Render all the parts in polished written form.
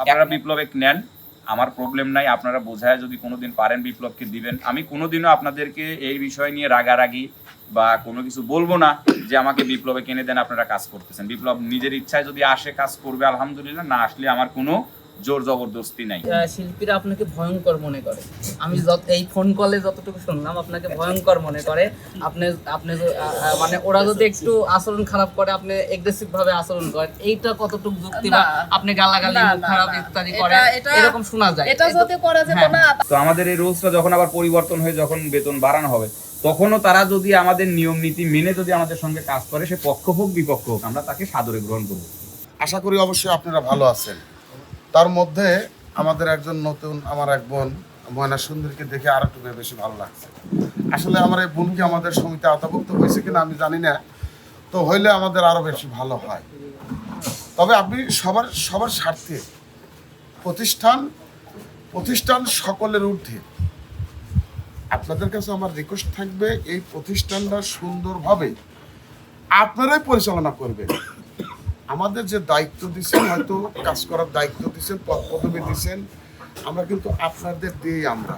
আপনারা বিপ্লবে নেন, আমার প্রবলেম নাই। আপনারা বোঝায় যদি কোনোদিন পারেন বিপ্লবকে দিবেন। আমি কোনোদিনও আপনাদেরকে এই বিষয় নিয়ে রাগারাগি বা কোনো কিছু বলবো না যে আমাকে বিপ্লবে কিনে দেন, আপনারা কাজ করতেছেন। বিপ্লব নিজের ইচ্ছায় যদি আসে কাজ করবে আলহামদুলিল্লাহ, না আসলে আমার কোনো জোর জবরদস্তি নাই। শিল্পীরা আপনাকে ভয়ঙ্কর মনে করে, আমি এই ফোন কলে যতটুকু শুনলাম আপনাকে ভয়ঙ্কর মনে করে। আপনি মানে ওরা যদি একটু আচরণ খারাপ করে আপনি এগ্রেসিভ ভাবে আচরণ করেন, এইটা কতটুকু যুক্তি? বা আপনি গালাগালি খারাপ ইত্যাদি করে এরকম শোনা যায়। এটা যদি করা যেত না। তো আমাদের এই রুলসটা যখন আবার পরিবর্তন হয়ে যখন বেতন বাড়ানো হবে, তখনও তারা যদি আমাদের নিয়ম নীতি মেনে যদি আমাদের সঙ্গে কাজ করে, সে পক্ষ হোক বিপক্ষ হোক, আমরা তাকে সাদরে গ্রহণ করব। আশা করি অবশ্যই আপনারা ভালো আছেন। তার মধ্যে আমাদের একজন নতুন আমার এক বোন ময়না সুন্দরীকে দেখে আর একটু বেশি ভালো লাগছে। আসলে আমার এই বোনকে আমাদের সমিতি আওতাভুক্ত হয়েছে কিনা আমি জানি না, তো হইলে আমাদের আরো বেশি ভালো হয়। তবে আপনি সবার স্বার্থে প্রতিষ্ঠান সকলের ঊর্ধ্বে। আপনাদের কাছে আমার রিকোয়েস্ট থাকবে, এই প্রতিষ্ঠানটা সুন্দরভাবে আপনারাই পরিচালনা করবেন। আমাদের যে দায়িত্ব দিচ্ছেন, হয়তো কাজ করার দায়িত্ব দিচ্ছেন, পদ পদবি দিচ্ছেন, আমরা কিন্তু আপনাদের দিয়েই আমরা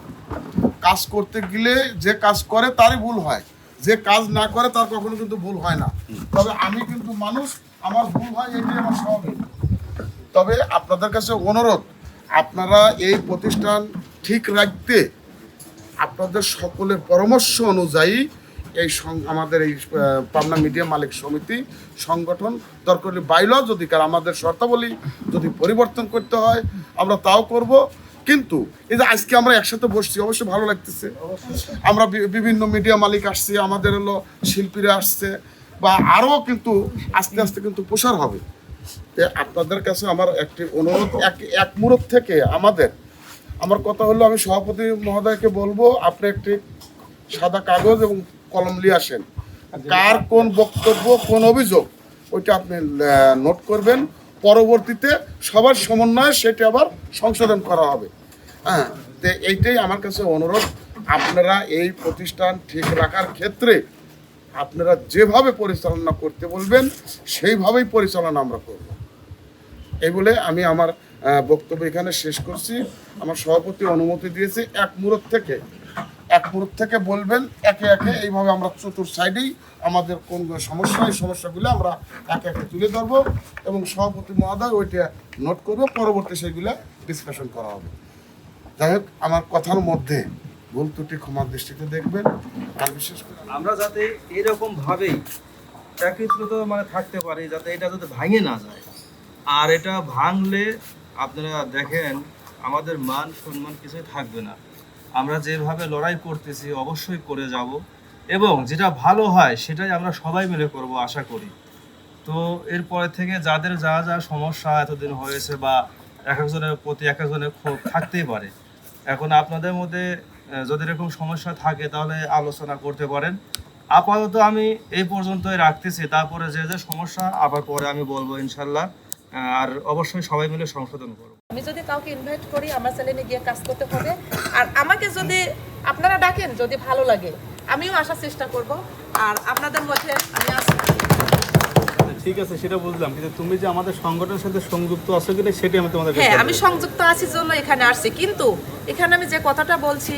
কাজ করতে গেলে যে কাজ করে তারই ভুল হয়, যে কাজ না করে তার কখনো কিন্তু ভুল হয় না। তবে আমি কিন্তু মানুষ, আমার ভুল হয়, এটি আমার স্বাভাবিক। তবে আপনাদের কাছে অনুরোধ, আপনারা এই প্রতিষ্ঠান ঠিক রাখতে আপনাদের সকলের পরামর্শ অনুযায়ী আমাদের এই পাবনা মিডিয়া মালিক সমিতি সংগঠন দরকার বাইল যদি আমাদের শর্তাবলী যদি পরিবর্তন করতে হয় আমরা তাও করব। কিন্তু এই যে আজকে আমরা একসাথে বসছি, অবশ্যই ভালো লাগতেছে। আমরা বিভিন্ন মিডিয়া মালিক আসছে, আমাদের হলো শিল্পীরা আসছে, বা আরও কিন্তু আস্তে আস্তে কিন্তু প্রসার হবে। তো আপনাদের কাছে আমার একটি অনুরোধ, এক মুহূর্ত থেকে আমার কথা হলো, আমি সভাপতি মহোদয়কে বলবো আপনি একটি সাদা কাগজ এবং কলম নিয়ে আসেন, কার কোন বক্তব্য কোন অভিযোগ ওইটা আপনি নোট করবেন। পরবর্তীতে সবার সমন্বয়ে সেটা আবার সংশোধন করা হবে। হ্যাঁ, তো এইটাই আমার কাছে অনুরোধ। আপনারা এই প্রতিষ্ঠান ঠিক রাখার ক্ষেত্রে আপনারা যেভাবে পরিচালনা করতে বলবেন সেইভাবেই পরিচালনা আমরা করব। এই বলে আমি আমার বক্তব্য এখানে শেষ করছি। আমার সভাপতি অনুমতি দিয়েছে এক মুহূর্ত থেকে বলবেন একে একে, এইভাবে আমরা চতুর সাইডেই আমাদের কোন সমস্যা, এই সমস্যাগুলো আমরা একে একে তুলে ধরবো এবং সভাপতি মহোদয় ওইটা নোট করবো, পরবর্তী সেইগুলো ডিসকাশন করা হবে। যাই হোক, আমার কথার মধ্যে ভুল ত্রুটি ক্ষমার দৃষ্টিতে দেখবেন। আর বিশেষ করে আমরা যাতে এরকম ভাবেই একত্রিত মানে থাকতে পারি, যাতে এটা যাতে ভাঙে না যায়। আর এটা ভাঙলে আপনারা দেখেন আমাদের মান সম্মান কিছুই থাকবে না। আমরা যেভাবে লড়াই করতেছি অবশ্যই করে যাব, এবং যেটা ভালো হয় সেটাই আমরা সবাই মিলে করব আশা করি। তো এরপরে থেকে যাদের যা যা সমস্যা এতদিন হয়েছে বা এক একজনের প্রতি এক একজনের ক্ষোভ থাকতেই পারে, এখন আপনাদের মধ্যে যদি এরকম সমস্যা থাকে তাহলে আলোচনা করতে পারেন। আপাতত আমি এই পর্যন্তই রাখতেছি, তারপরে যে যে সমস্যা আবার পরে আমি বলবো ইনশাল্লাহ। আর অবশ্যই সবাই মিলে সংশোধন করব। আমি যদি কাউকে ইনভাইট করি আমার চ্যানেলে গিয়ে কাজ করতে হবে, আর আমাকে যদি আপনারা ডাকেন, যদি ভালো লাগে আমিও আসার চেষ্টা করব। আর আপনাদের মধ্যে আমি আসি। ঠিক আছে, সেটা বুঝলাম, কিন্তু তুমি যে আমাদের সংগঠনের সাথে সংযুক্ত আছো কিনা সেটাই আমি তোমাদের হ্যাঁ, আমি সংযুক্ত আছি জন্য এখানে আসছি। কিন্তু এখানে আমি যে কথাটা বলছি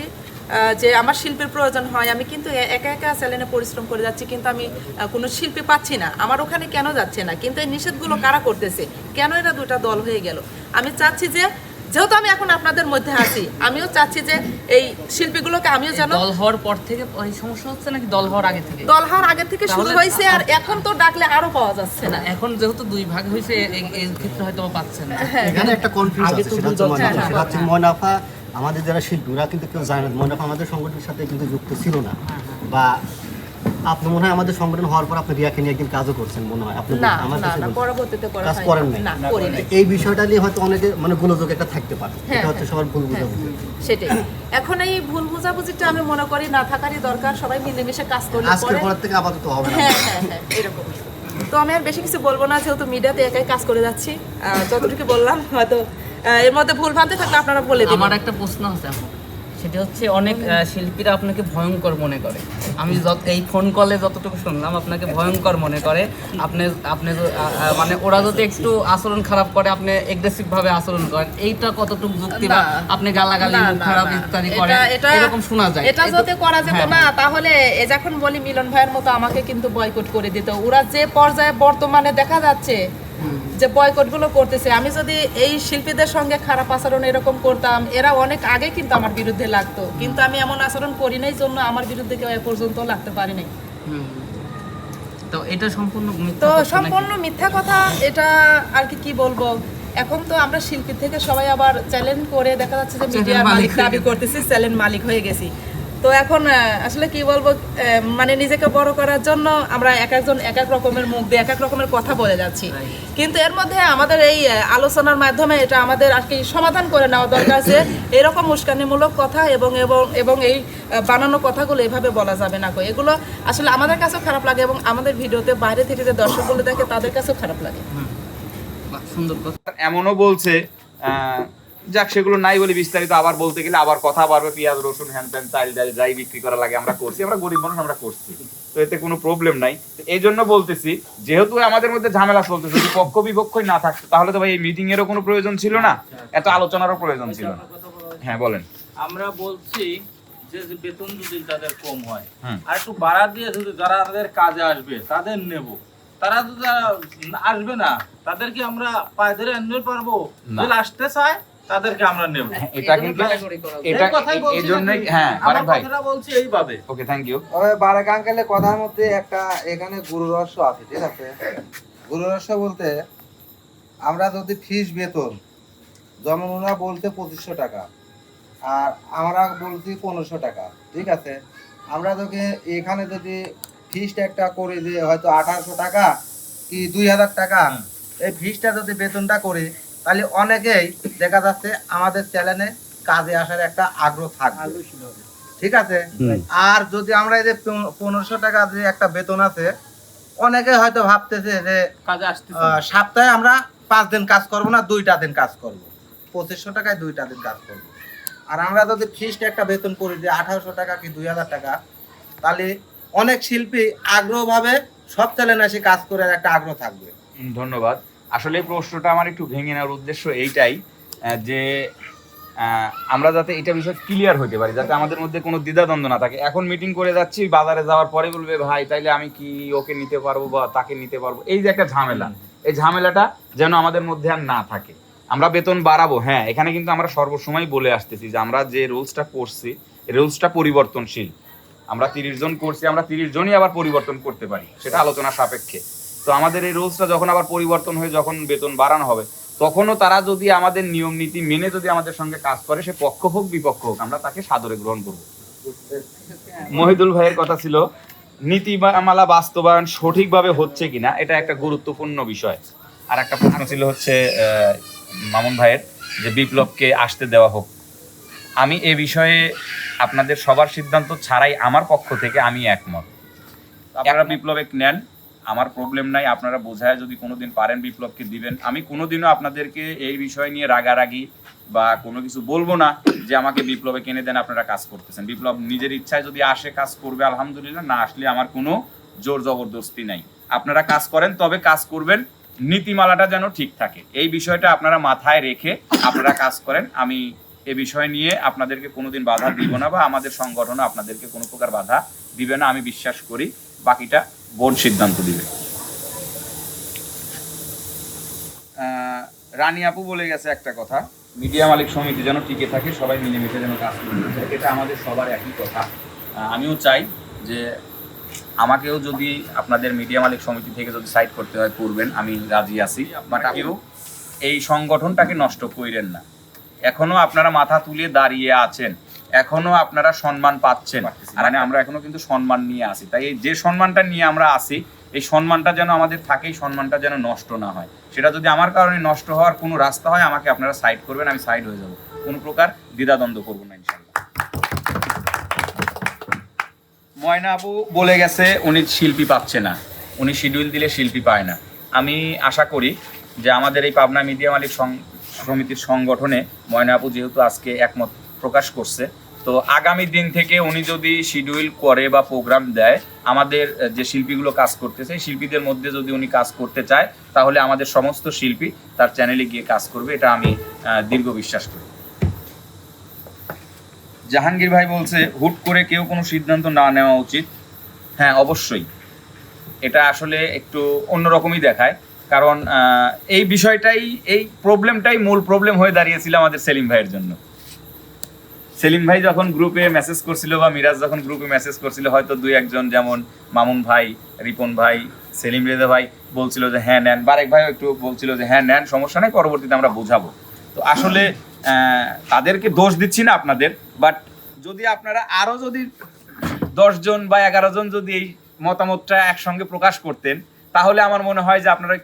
যে আমার শিল্পের প্রয়োজন হয়, আমি কিন্তু একা একা চ্যানেলে পরিশ্রম করে যাচ্ছি, কিন্তু আমি কোনো শিল্পী পাচ্ছি না। আমার ওখানে কেন যাচ্ছে না? কিন্তু এই নিষেধগুলো কারা করতেছে? কেন এরা দুটা দল হয়ে গেল? আমি চাচ্ছি যে, যেহেতু আমি এখন আপনাদের মধ্যে আছি, আমিও চাচ্ছি যে এই শিল্পীগুলোকে আমিও যেন। দল হওয়ার পর থেকে এই সমস্যা হচ্ছে নাকি দল হওয়ার আগে থেকে? দল হওয়ার আগে থেকে শুরু হয়েছে, আর এখন তো ডাকলে আরো পাওয়া যাচ্ছে না। এখন যেহেতু দুই ভাগ হয়েছে এই ক্ষেত্রে হয়তো পাচ্ছেন না। এখানে একটা কনফিউজ আছে, সেটা হচ্ছে ময়নাফা আমাদের যারা শিল্পীরা কিন্তু কেউ জানে না, ময়নাফা আমাদের সংগঠনের সাথে কিন্তু যুক্ত ছিল না। বা আপনি মনে হয় আমাদের সংগঠন হওয়ার পর আপনি রিয়াকে নিয়ে একদিন কাজও করছেন মনে হয়, আপনি পরবর্তীতে কাজ করেন নাই। এই বিষয়টা নিয়ে হয়তো অনেকে মানে গোলযোগ একটা থাকতে পারে, এটা হচ্ছে সবার ভুল বোঝাবুঝি। সেটাই, এখন এই ভুল বোঝাবুঝিটা আমি মনে করি না থাকারই দরকার। সবাই মিলেমিশে কাজ করলে আজকের পর থেকে আপাতত হবে না। হ্যাঁ, এরকম। তো আমি আর বেশি কিছু বলবো না, যেহেতু মিডিয়াতে একাই কাজ করে যাচ্ছি। যতটুকু বললাম, হয়তো এর মধ্যে ভুল ভ্রান্তি থাকলে আপনারা বলে দিন। আমার একটা প্রশ্ন আছে, সেটি হচ্ছে অনেক শিল্পীরা আপনাকে ভয়ঙ্কর মনে করে। আমি এই ফোন কলে যতটুকু শুনলাম আপনাকে ভয়ঙ্কর মনে করে। আপনি আপনি মানে ওরা যদি একটু আচরণ খারাপ করে আপনি এগ্রেসিভ ভাবে আচরণ করেন, এইটা কতটুকু যুক্তি? বা আপনি গালাগালি মুখ খারাপ ইত্যাদি করেন, এরকম শোনা যায়। এটা যদি করা যেত না তাহলে যখন বলি মিলন ভাইয়ের মতো আমাকে কিন্তু বয়কট করে দিত। ওরা যে পর্যায়ে বর্তমানে দেখা যাচ্ছে যে বয়কট গুলো করতেছে, আমি যদি এই শিল্পীদের সঙ্গে খারাপ আচরণ এরকম করতাম, এরা অনেক আগে কিন্তু আমার বিরুদ্ধে লাগতো, কিন্তু আমি এমন আচরণ করি নাই জন্য আমার বিরুদ্ধে কেউ এ পর্যন্ত লাগতে পারি নাই। তো এটা সম্পূর্ণ তো সম্পূর্ণ মিথ্যা কথা। এটা আর কি বলবো, এখন তো আমরা শিল্পী থেকে সবাই আবার চ্যালেঞ্জ করে দেখা যাচ্ছে যে মিডিয়ার মালিক দাবি করতেছি, চ্যালেঞ্জ মালিক হয়ে গেছি। তো এখন আসলে কি বলবো, মানে নিজেকে বড় করার জন্য আমরা এক একজন এক এক রকমের মুখ দিয়ে এক এক রকমের কথা বলে যাচ্ছি, কিন্তু এর মধ্যে আমাদের এই আলোচনার মাধ্যমে এটা আমাদের আর কি সমাধান করে নেওয়া দরকার যে এরকম উস্কানিমূলক কথা এবং এবং এবং এই বানানো কথাগুলো এভাবে বলা যাবে না। এগুলো আসলে আমাদের কাছেও খারাপ লাগে এবং আমাদের ভিডিওতে বাইরে থেকে যে দর্শকগুলো দেখে তাদের কাছেও খারাপ লাগে। সুন্দর কথা। এমনও বলছে যাক সেগুলো নাই বলে বিস্তারিত আবার বলতে গেলে আবার কথা বাড়বে, পেঁয়াজ রসুন হ্যান ত্যান চাল ডাল যাই বিক্রি করা লাগে আমরা করছি, আমরা গরিব মানুষ আমরা করছি, তো এতে কোনো প্রবলেম নাই। এই জন্য বলতেছি যেহেতু আমাদের মধ্যে ঝামেলা চলতেছে, যদি পক্ষ বিপক্ষই না থাকতো তাহলে তো ভাই এই মিটিং এরও কোনো প্রয়োজন ছিল না, এত আলোচনারও প্রয়োজন ছিল না। হ্যাঁ বলেন। আমরা বলছি যে বেতন যদি তাদের কম হয় আর একটু বাড়া দিয়ে যদি যারা তাদের কাজে আসবে তাদের নেব, তারা যদি আসবে না তাদেরকে আমরা পায়ে ধরে আনতে পারবো, যদি আসতে চায় তাদেরকে আমরা নেব। এটা কিন্তু এটা এই জন্যই হ্যাঁ বারেক ভাই কথাটা বলছি এইভাবে। Okay thank you. তবে বারেক আঙ্কেলের কথার মধ্যে একটা এখানে গুরু রহস্য আছে, ঠিক আছে? গুরু রহস্য বলতে আমরা যদি ফিস বেতন, যেমন ওরা বলতে 2500 টাকা আর আমরা বলছি 1500 টাকা, ঠিক আছে? আমরা যদি এখানে যদি ফিসটা একটা করে দিয়ে হয়তো 1800 টাকা কি 2000 টাকা এই ফিসটা যদি বেতনটা করি, তাহলে অনেকেই দেখা যাচ্ছে আমাদের চ্যানেলে কাজে আসার একটা আগ্রহ থাকবে, ঠিক আছে? আর যদি আমরা এই যে 1500 টাকা যে একটা বেতন আছে, অনেকে হয়তো ভাবতেছে যে কাজে আসতে সপ্তাহে আমরা 5 দিন কাজ করব না, 2টা দিন কাজ করব, 2500 টাকায় 2টা দিন কাজ করব। আর আমরা যদি ফিক্সড একটা বেতন করি যে 1800 টাকা কি 2000 টাকা, তাহলে অনেক শিল্পী আগ্রহভাবে সব চ্যানেলে এসে কাজ করার একটা আগ্রহ থাকবে। ধন্যবাদ। আসলে এই প্রশ্নটা আমার একটু ভেঙে নেওয়ার উদ্দেশ্য এইটাই যে আমরা যাতে এটা বিষয় ক্লিয়ার হতে পারি, যাতে আমাদের মধ্যে কোনো দ্বিধাদ্বন্দ্ব না থাকে। এখন মিটিং করে যাচ্ছি, বাজারে যাওয়ার পরে বলবে ভাই তাইলে আমি কি ওকে নিতে পারবো বা তাকে নিতে পারবো, এই যে একটা ঝামেলা, এই ঝামেলাটা যেন আমাদের মধ্যে আর না থাকে। আমরা বেতন বাড়াবো, হ্যাঁ এখানে কিন্তু আমরা সর্বসময় বলে আসতেছি যে আমরা যে রুলসটা করছি এই রুলসটা পরিবর্তনশীল। আমরা 30 জন করছি, আমরা 30 জনই আবার পরিবর্তন করতে পারি, সেটা আলোচনা সাপেক্ষে। তো আমাদের এই রুলসটা যখন আবার পরিবর্তন হয়ে যখন বেতন বাড়ানো হবে, তখনও তারা যদি আমাদের নিয়ম নীতি মেনে যদি আমাদের সঙ্গে কাজ করে, সে পক্ষ হোক বিপক্ষ হোক, আমরা তাকে সাদরে গ্রহণ করব। মহিদুল ভাইয়ের কথা ছিল নীতিমালা বাস্তবায়ন সঠিকভাবে হচ্ছে কিনা, এটা একটা গুরুত্বপূর্ণ বিষয়। আর একটা প্রশ্ন ছিল হচ্ছে মামুন ভাইয়ের যে বিপ্লবকে আসতে দেওয়া হোক। আমি এ বিষয়ে আপনাদের সবার সিদ্ধান্ত ছাড়াই আমার পক্ষ থেকে আমি একমত। আপনারা বিপ্লবে নেন, আমার প্রবলেম নাই, আপনারা বোঝায় যদি কোনোদিন পারেন বিপ্লবকে দিবেন। আমি কোনোদিনও আপনাদেরকে এই বিষয় নিয়ে রাগারাগি বা কোনো কিছু বলবো না যে আমাকে বিপ্লবে কিনে দেন, আপনারা কাজ করতেছেন। বিপ্লব নিজের ইচ্ছায় যদি আসে কাজ করবে আলহামদুলিল্লাহ, না আসলে আমার কোনো জোর জবরদস্তি নাই। আপনারা কাজ করেন, তবে কাজ করবেন নীতিমালাটা যেন ঠিক থাকে, এই বিষয়টা আপনারা মাথায় রেখে আপনারা কাজ করেন। আমি এ বিষয় নিয়ে আপনাদেরকে কোনোদিন বাধা দিব না বা আমাদের সংগঠনও আপনাদেরকে কোনো প্রকার বাধা দিবে না, আমি বিশ্বাস করি। বাকিটা বোর্ড সিদ্ধান্ত দিবে। রানী আপু বলে গেছে একটা কথা, মিডিয়া মালিক সমিতি যেন টিকে থাকে, সবাই মিলেমিশে যেন কাজ করতে থাকে, এটা আমাদের সবার একই কথা। আমিও চাই যে আমাকেও যদি আপনাদের মিডিয়া মালিক সমিতি থেকে যদি সাইড করতে হয় করবেন, আমি রাজি আছি। বাট কেউ এই সংগঠনটাকে নষ্ট কইরেন না। এখনো আপনারা মাথা তুলে দাঁড়িয়ে আছেন, এখনো আপনারা সম্মান পাচ্ছেন, আর আমরা এখনো কিন্তু সম্মান নিয়ে আসি। তাই এই যে সম্মানটা নিয়ে আমরা আসি, এই সম্মানটা যেন আমাদের থাকে, এই সম্মানটা যেন নষ্ট না হয়। সেটা যদি আমার কারণে নষ্ট হওয়ার কোনো রাস্তা হয়, আমাকে আপনারা সাইড করবেন, আমি সাইড হয়ে যাব, কোনো প্রকার দ্বিধাদ্বন্দ্ব করবো না ইনশাল্লাহ। ময়না আপু বলে গেছে উনি শিল্পী পাচ্ছে না, উনি শিডিউল দিলে শিল্পী পায় না। আমি আশা করি যে আমাদের এই পাবনা মিডিয়া মালিক সমিতির সংগঠনে ময়না আপু যেহেতু আজকে একমত প্রকাশ করছে, তো আগামী দিন থেকে উনি যদি শিডিউল করে বা প্রোগ্রাম দেয়, আমাদের যে শিল্পীগুলো কাজ করতেছে শিল্পীদের মধ্যে যদি উনি কাজ করতে চায়, তাহলে আমাদের সমস্ত শিল্পী তার চ্যানেলে গিয়ে কাজ করবে, এটা আমি দীর্ঘ বিশ্বাস করি। জাহাঙ্গীর ভাই বলছে হুট করে কেউ কোনো সিদ্ধান্ত না নেওয়া উচিত। হ্যাঁ, অবশ্যই এটা আসলে একটু অন্যরকমই দেখায়, কারণ এই বিষয়টাই, এই প্রবলেমটাই মূল প্রবলেম হয়ে দাঁড়িয়েছিল আমাদের সেলিম ভাইয়ের জন্য। সেলিম ভাই যখন গ্রুপে মেসেজ করছিল বা মিরাজ যখন গ্রুপে মেসেজ করছিল, হয়তো দুই একজন যেমন মামুন ভাই, রিপন ভাই, সেলিম রেজা ভাই বলছিল যে হ্যাঁ নেন, বারেক ভাইও একটু বলছিল যে হ্যাঁ নেন, সমস্যা নেই, পরবর্তীতে আমরা বোঝাবো। তো আসলে তাদেরকে দোষ দিচ্ছি না আপনাদের, বাট যদি আপনারা আরও যদি 10 জন বা 11 জন যদি এই মতামতটা একসঙ্গে প্রকাশ করতেন, তাহলে আমার মনে হয় যে আপনারা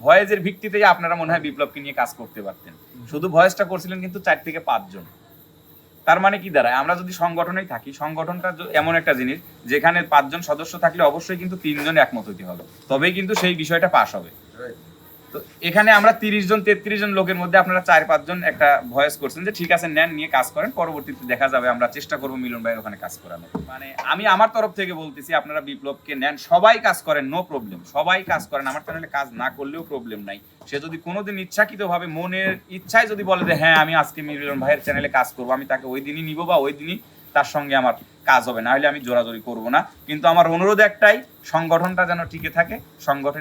ভয়েসের ভিত্তিতেই আপনারা মনে হয় বিপ্লবকে নিয়ে কাজ করতে পারতেন। শুধু ভয়েসটা করছিলেন কিন্তু 4 থেকে 5 জন। তার মানে কি দাঁড়ায়, আমরা যদি সংগঠনেই থাকি, সংগঠনটা এমন একটা জিনিস যেখানে 5 জন সদস্য থাকলে অবশ্যই কিন্তু 3 জন একমত হতে হবে, তবেই কিন্তু সেই বিষয়টা পাস হবে। তো এখানে আমরা 30 জন 33 জন লোকের মধ্যে আপনারা 4-5 জন একটা ভয়েস করছেন যে ঠিক আছে নেন, নিয়ে কাজ করেন, পরবর্তীতে দেখা যাবে, আমরা চেষ্টা করবো মিলন ভাইয়ের ওখানে কাজ করানো। মানে আমি আমার তরফ থেকে বলতেছি আপনারা বিপ্লবকে নেন, সবাই কাজ করেন, নো প্রবলেম, সবাই কাজ করেন, আমার চ্যানেলে কাজ না করলেও প্রবলেম নাই। সে যদি কোনোদিন ইচ্ছাকৃতভাবে মনের ইচ্ছায় যদি বলে যে হ্যাঁ আমি আজকে মিলন ভাইয়ের চ্যানেলে কাজ করবো, আমি তাকে ওই দিনই নিব বা ওই দিনই তার সঙ্গে আমার কাজ হবে, না হলে আমি জোরাজোরি করবো না। কিন্তু আমার অনুরোধ একটাই, সংগঠনটা যেন টিকে থাকে, সংগঠন